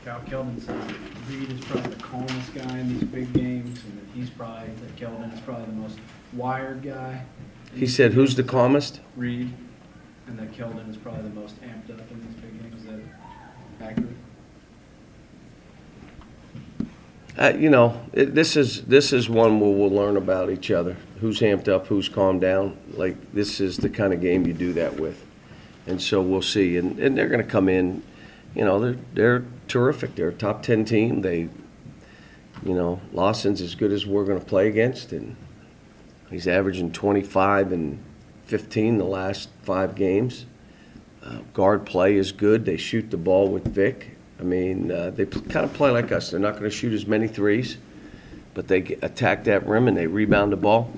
Cal Kelvin says that Reed is probably the calmest guy in these big games, and that Kelvin is probably the most wired guy. He said, who's the calmest? Reed, and that Kelvin is probably the most amped up in these big games. Is that accurate? You know, this is one where we'll learn about each other. Who's amped up, who's calmed down. Like, this is the kind of game you do that with. And so we'll see. And they're going to come in, you know, they're terrific. They're a top 10 team. They, you know, Lawson's as good as we're going to play against. And he's averaging 25 and 15 the last 5 games. Guard play is good. They shoot the ball with Vic. I mean, they kind of play like us. They're not going to shoot as many threes, but they attack that rim and they rebound the ball.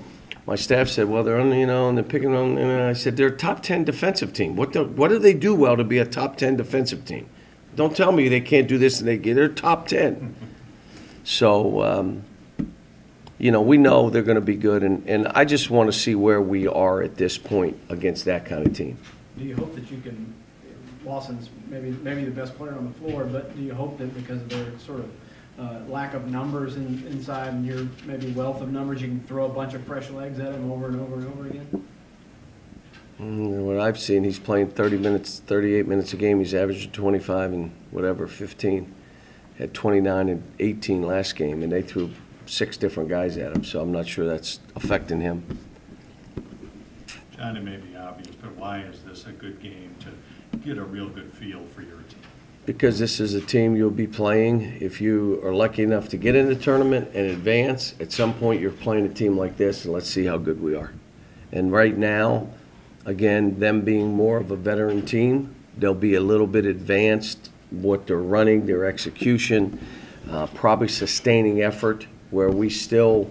My staff said, well, they're on, you know, and they're picking on, and I said, they're a top 10 defensive team. What do they do well to be a top 10 defensive team? Don't tell me they can't do this and they're top 10. So, you know, we know they're going to be good, and I just want to see where we are at this point against that kind of team. Do you hope that you can? Lawson's maybe the best player on the floor, but do you hope that because of their sort of lack of numbers inside and your maybe wealth of numbers, you can throw a bunch of fresh legs at him over and over and over again? What I've seen, he's playing 30 minutes, 38 minutes a game. He's averaging 25 and whatever, 15. Had 29 and 18 last game, and they threw 6 different guys at him, so I'm not sure that's affecting him. John, it may be obvious, but why is this a good game to get a real good feel for your team? Because this is a team you'll be playing. If you are lucky enough to get in the tournament and advance, at some point you're playing a team like this, and let's see how good we are. And right now, again, them being more of a veteran team, they'll be a little bit advanced, what they're running, their execution, probably sustaining effort, where we still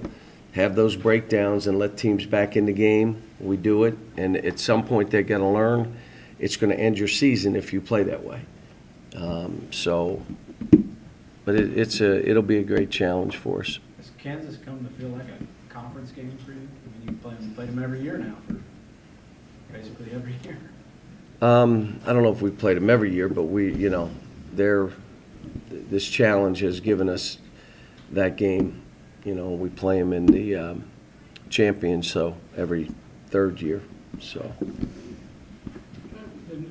have those breakdowns and let teams back in the game. We do it, and at some point they're going to learn. It's going to end your season if you play that way. But it'll be a great challenge for us. Has Kansas come to feel like a conference game for you? I mean, you played them every year now for basically every year. I don't know if we've played them every year, but you know, this challenge has given us that game. You know, we play them in the champions, so every 3rd year. So. The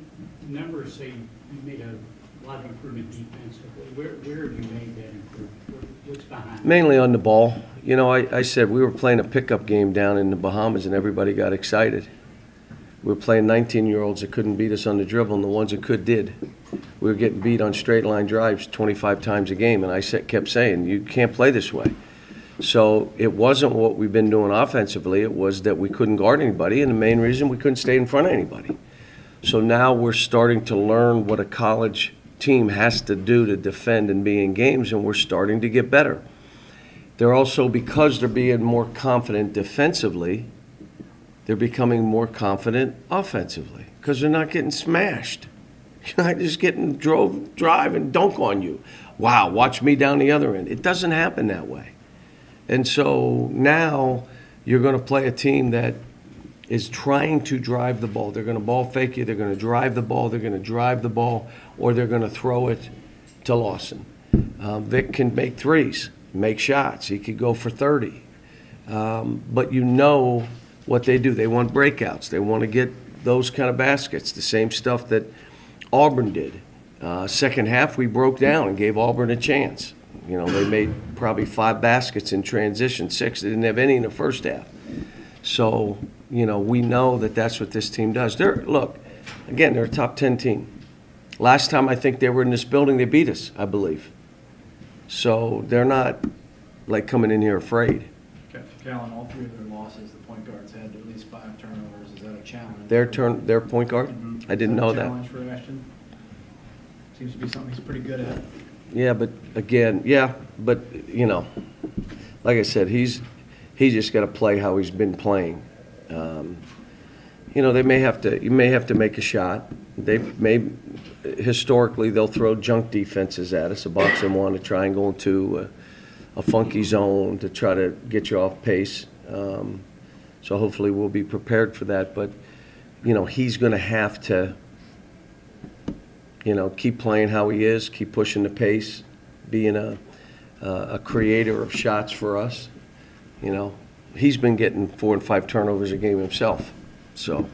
numbers say you made a lot of improvement defensively. Where have you made that improvement? What's behind it? Mainly on the ball. You know, I said we were playing a pickup game down in the Bahamas, and everybody got excited. We were playing 19-year-olds that couldn't beat us on the dribble, and the ones that could did. We were getting beat on straight-line drives 25 times a game, and I kept saying, you can't play this way. So it wasn't what we've been doing offensively. It was that we couldn't guard anybody, and the main reason we couldn't stay in front of anybody. So now we're starting to learn what a college team has to do to defend and be in games, and we're starting to get better. They're also, because they're being more confident defensively, they're becoming more confident offensively because they're not getting smashed. You're not just getting drive and dunk on you. Wow, watch me down the other end. It doesn't happen that way. And so now you're going to play a team that is trying to drive the ball. They're going to ball fake you. They're going to drive the ball. They're going to drive the ball, or they're going to throw it to Lawson. Vic can make threes, make shots. He could go for 30. But you know what they do. They want breakouts. They want to get those kind of baskets, the same stuff that Auburn did. Second half, we broke down and gave Auburn a chance. You know, they made probably 5 baskets in transition, 6. They didn't have any in the first half. So, you know, we know that that's what this team does. Look, again, they're a top 10 team. Last time I think they were in this building, they beat us, I believe. So they're not, like, coming in here afraid. Cal, in all 3 of their losses, the point guards had at least 5 turnovers. Is that a challenge? Their point guard? Mm-hmm. I didn't know that. Challenge for Ashton? Seems to be something he's pretty good at. Yeah, but again, but you know, like I said, he's just got to play how he's been playing. You know, you may have to make a shot. Historically they'll throw junk defenses at us, a box and one, a triangle and two, a funky zone to try to get you off pace. So hopefully we'll be prepared for that. But you know, he's going to have to you know, keep playing how he is, keep pushing the pace, being a creator of shots for us. You know, he's been getting 4 and 5 turnovers a game himself. So,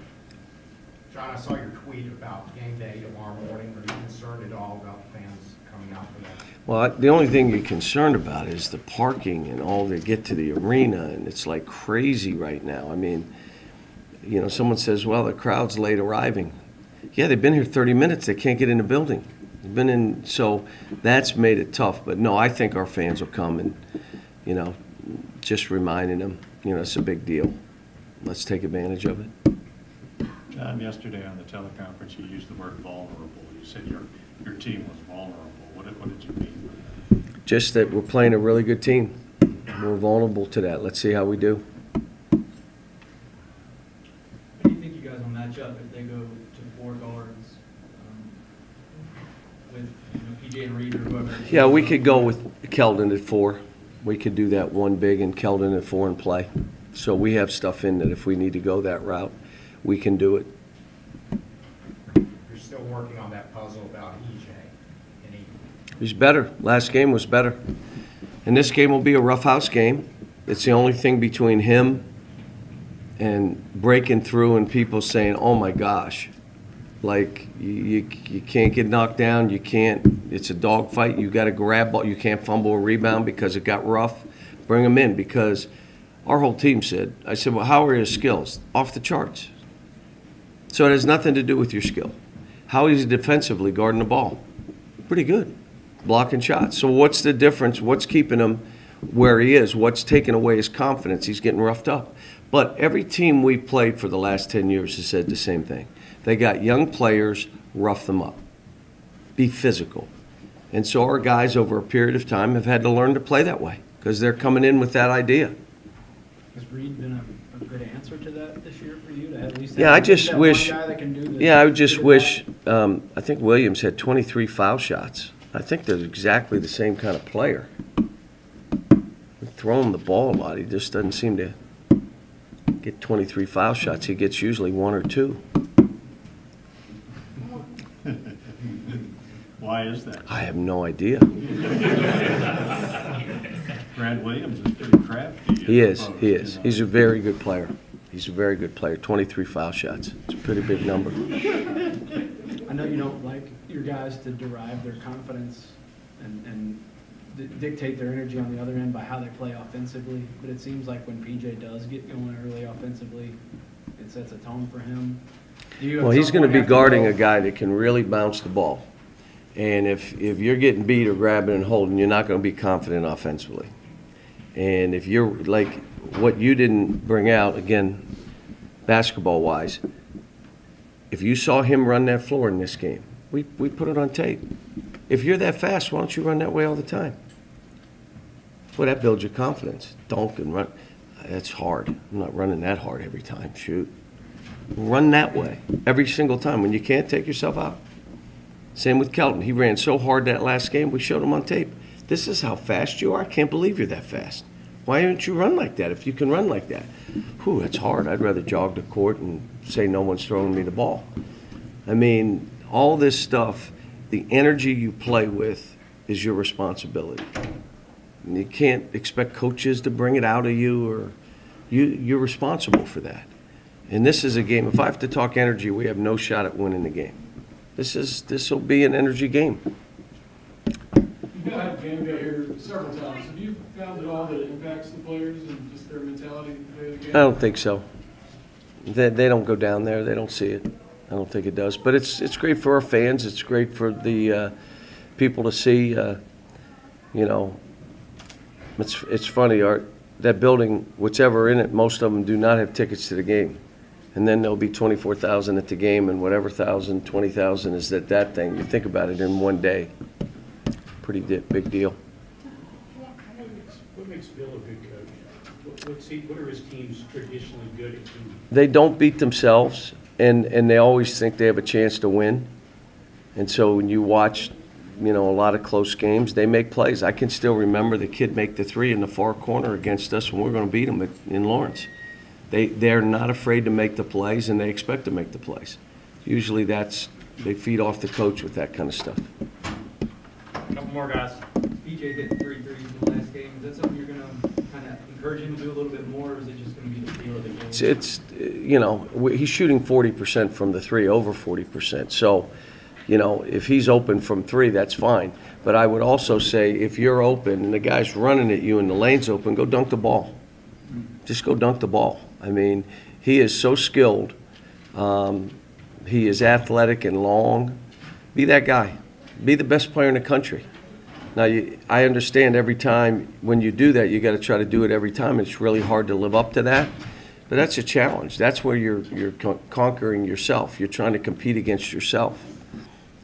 John, I saw your tweet about game day tomorrow morning. Are you concerned at all about the fans coming out for that? well, the only thing you're concerned about is the parking and all that get to the arena, and it's like crazy right now. I mean, you know, someone says, well, the crowd's late arriving. Yeah, they've been here 30 minutes. They can't get in the building. They've been in, so that's made it tough. But no, I think our fans will come, and, you know, just reminding them, you know, it's a big deal. Let's take advantage of it. John, yesterday on the teleconference, you used the word vulnerable. You said your team was vulnerable. What did you mean by that? Just that we're playing a really good team. We're vulnerable to that. Let's see how we do. How do you think you guys will match up if they go to 4 guards with PJ and Reed or whoever? Yeah, we could go with Keldon at 4. We could do that one big and Keldon at 4 and play. So we have stuff in that if we need to go that route, we can do it. You're still working on that puzzle about EJ. He's better. Last game was better. And this game will be a roughhouse game. It's the only thing between him and breaking through and people saying, oh my gosh, like you can't get knocked down, you can't, it's a dogfight, you got to grab ball, you can't fumble a rebound because it got rough. Bring him in, because our whole team said, I said, well, how are his skills? Off the charts. So it has nothing to do with your skill. How is he defensively guarding the ball? Pretty good. Blocking shots. So what's the difference? What's keeping him where he is? What's taking away his confidence? He's getting roughed up. But every team we've played for the last 10 years has said the same thing. They got young players, rough them up. Be physical. And so our guys over a period of time have had to learn to play that way because they're coming in with that idea. Has Reed been a good answer to that this year for you? To at least Yeah, I just that wish. One guy that can do the, Yeah, I would just do wish. that? I think Williams had 23 foul shots. I think they're exactly the same kind of player. We throw him the ball a lot. He just doesn't seem to get 23 foul shots. He gets usually 1 or 2. Why is that? I have no idea. Grant Williams is pretty crafty. He is. Approach, He is. you know. He's a very good player. He's a very good player. 23 foul shots. It's a pretty big number. I know you don't like your guys to derive their confidence and dictate their energy on the other end by how they play offensively, but it seems like when PJ does get going early offensively, it sets a tone for him. Well, he's going to be guarding a guy that can really bounce the ball. And if you're getting beat or grabbing and holding, you're not going to be confident offensively. And if you're like what you didn't bring out, again, basketball-wise, if you saw him run that floor in this game, we put it on tape. If you're that fast, why don't you run that way all the time? Well, that builds your confidence. Dunk and run. That's hard. I'm not running that hard every time. Shoot. Run that way every single time. When you can't, take yourself out. Same with Kelton. He ran so hard that last game, we showed him on tape. This is how fast you are. I can't believe you're that fast. Why don't you run like that if you can run like that? Whew, that's hard. I'd rather jog the court and say no one's throwing me the ball. I mean, all this stuff, the energy you play with is your responsibility. And you can't expect coaches to bring it out of you, or you're responsible for that. And this is a game. If I have to talk energy, we have no shot at winning the game. This will be an energy game. You've had Gameday here several times. Have you found at all that it impacts the players and just their mentality to play the game? I don't think so. They don't go down there. They don't see it. I don't think it does. But it's great for our fans. It's great for the people to see. You know, it's funny, Art. That building, whatever in it, most of them do not have tickets to the game. And then there'll be 24,000 at the game, and whatever 20,000 is at that thing. You think about it in one day. Pretty big deal. What makes Bill a good coach? What are his teams traditionally good at doing? They don't beat themselves, and they always think they have a chance to win. And so when you watch, you know, a lot of close games, they make plays. I can still remember the kid make the 3 in the far corner against us when we were going to beat them in Lawrence. They're not afraid to make the plays, and they expect to make the plays. Usually that's They feed off the coach with that kind of stuff. Couple more guys. PJ hit 3 threes in the last game. Is that something you're going to kind of encourage him to do a little bit more, or is it just going to be the feel of the game? It's you know, he's shooting 40% from the three, over 40%. So, you know, if he's open from three, that's fine. But I would also say if you're open and the guy's running at you and the lane's open, go dunk the ball. Just go dunk the ball. I mean, he is so skilled. He is athletic and long. Be that guy. Be the best player in the country. Now, I understand every time when you do that, you got to try to do it every time. It's really hard to live up to that. But that's a challenge. That's where you're conquering yourself. You're trying to compete against yourself.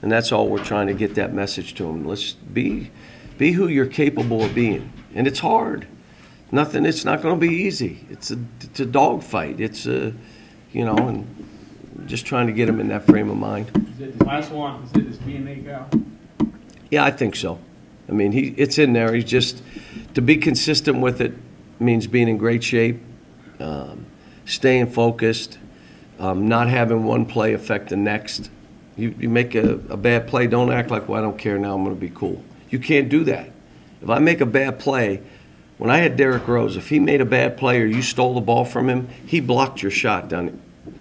And that's all we're trying to get that message to him. Let's be who you're capable of being. And it's hard. It's not going to be easy. It's a dogfight. It's a, you know, and just trying to get him in that frame of mind. Is it the last one? Is it this DNA guy? Yeah, I think so. I mean, it's in there. He's just, to be consistent with it means being in great shape, staying focused, not having one play affect the next. You make a bad play, don't act like, well, I don't care now, I'm going to be cool. You can't do that. If I make a bad play, when I had Derrick Rose, if he made a bad play or you stole the ball from him, he blocked your shot down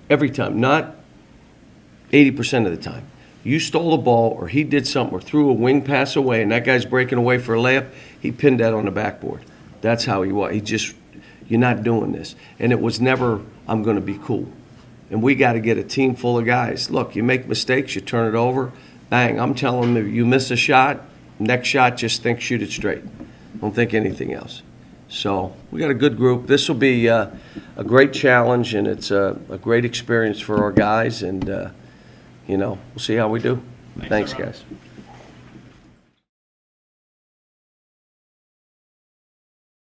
every time, not 80% of the time. You stole the ball or he did something or threw a wing pass away and that guy's breaking away for a layup, he pinned that on the backboard. That's how he was. He just, you're not doing this. And it was never, I'm going to be cool. And we got to get a team full of guys. Look, you make mistakes, you turn it over, bang. I'm telling them, if you miss a shot, next shot, just think, shoot it straight. Don't think anything else. So we got a good group. This will be a great challenge, and it's a great experience for our guys. And, you know, we'll see how we do. Thanks guys.